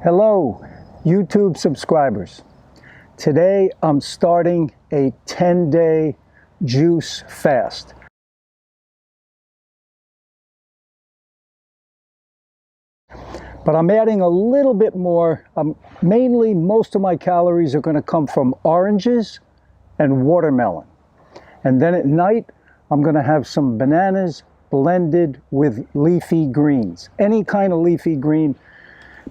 Hello, YouTube subscribers. Today I'm starting a 10-day juice fast. But I'm adding a little bit more. Mainly, most of my calories are going to come from oranges and watermelon. And then at night, I'm going to have some bananas blended with leafy greens. Any kind of leafy green.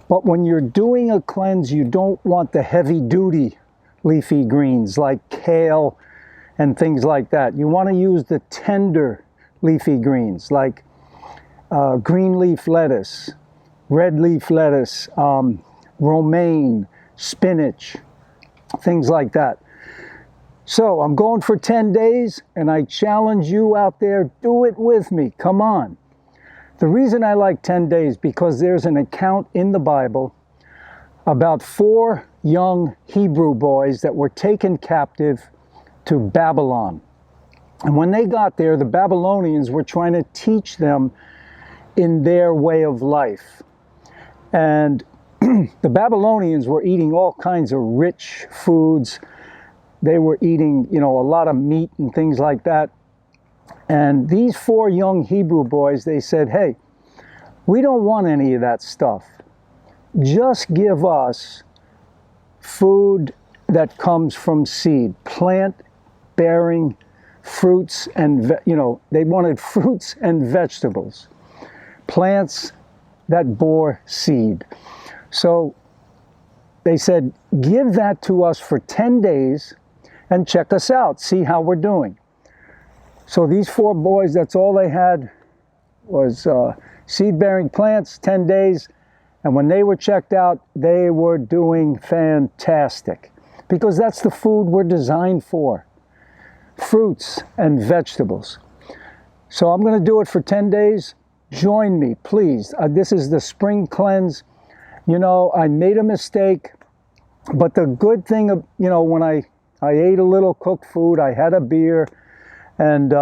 But when you're doing a cleanse, you don't want the heavy-duty leafy greens like kale and things like that. You want to use the tender leafy greens like green leaf lettuce, red leaf lettuce, romaine, spinach, things like that. So I'm going for 10 days, and I challenge you out there, do it with me. Come on. The reason I like 10 days, because there's an account in the Bible about 4 young Hebrew boys that were taken captive to Babylon. And when they got there, the Babylonians were trying to teach them in their way of life. And the Babylonians were eating all kinds of rich foods. They were eating, a lot of meat and things like that. And these 4 young Hebrew boys, they said, hey, we don't want any of that stuff. Just give us food that comes from seed, plant-bearing fruits and, they wanted fruits and vegetables, plants that bore seed. So they said, give that to us for 10 days and check us out, see how we're doing. So these 4 boys, that's all they had was seed-bearing plants, 10 days. And when they were checked out, they were doing fantastic. Because that's the food we're designed for. Fruits and vegetables. So I'm going to do it for 10 days. Join me, please. This is the spring cleanse. I made a mistake. But the good thing, when I ate a little cooked food, I had a beer. And,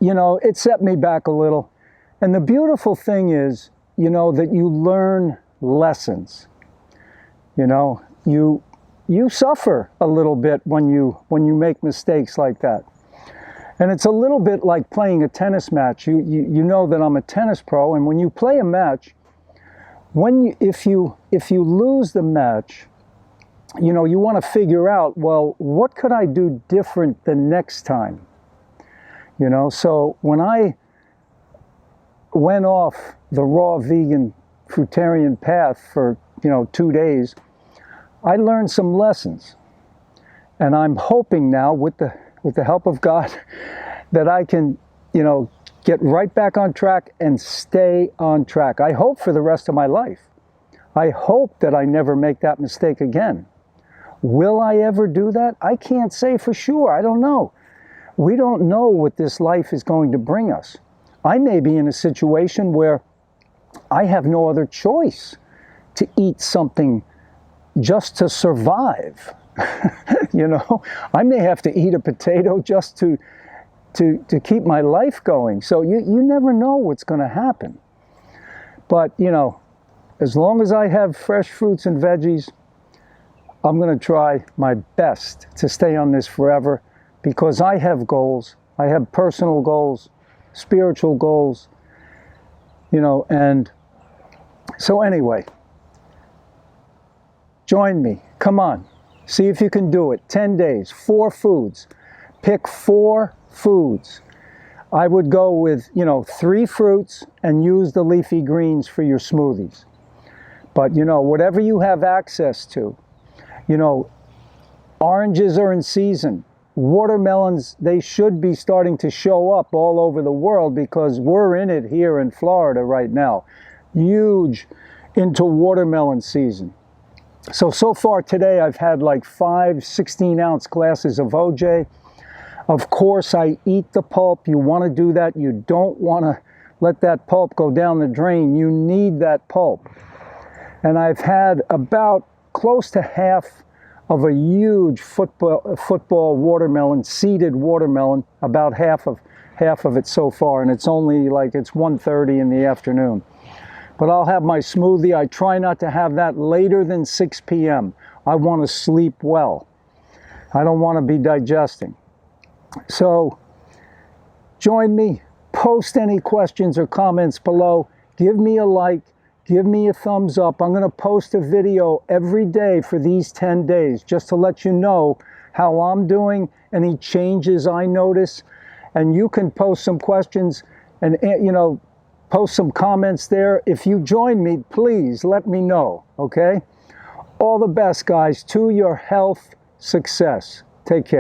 it set me back a little. And the beautiful thing is, that you learn lessons. You suffer a little bit when you make mistakes like that. And it's a little bit like playing a tennis match. You know that I'm a tennis pro, and when you play a match, if you lose the match, you want to figure out, well, what could I do different the next time? So when I went off the raw vegan fruitarian path for, 2 days, I learned some lessons. And I'm hoping now, with the help of God, that I can, get right back on track and stay on track. I hope for the rest of my life. I hope that I never make that mistake again. Will I ever do that? I can't say for sure. I don't know. We don't know what this life is going to bring us. I may be in a situation where I have no other choice to eat something just to survive. I may have to eat a potato just to keep my life going. So you never know what's going to happen. But, as long as I have fresh fruits and veggies, I'm going to try my best to stay on this forever, because I have goals. I have personal goals, spiritual goals, and so anyway, join me. Come on. See if you can do it. 10 days, 4 foods. Pick 4 foods. I would go with, 3 fruits and use the leafy greens for your smoothies. But, whatever you have access to, oranges are in season. Watermelons, they should be starting to show up all over the world, because we're in it here in Florida right now. Huge into watermelon season. So far today I've had like 5 16-ounce glasses of OJ. Of course I eat the pulp. You want to do that. You don't want to let that pulp go down the drain. You need that pulp. And I've had about close to half of a huge football watermelon, seeded watermelon, about half of it so far, and it's only like it's 1:30 in the afternoon. but I'll have my smoothie. I try not to have that later than 6 p.m. I want to sleep well. I don't want to be digesting. So join me, post any questions or comments below, give me a like, give me a thumbs up. I'm going to post a video every day for these 10 days just to let you know how I'm doing, any changes I notice, and you can post some questions and, you know, post some comments there. If you join me, please let me know, okay? All the best, guys, to your health success. Take care.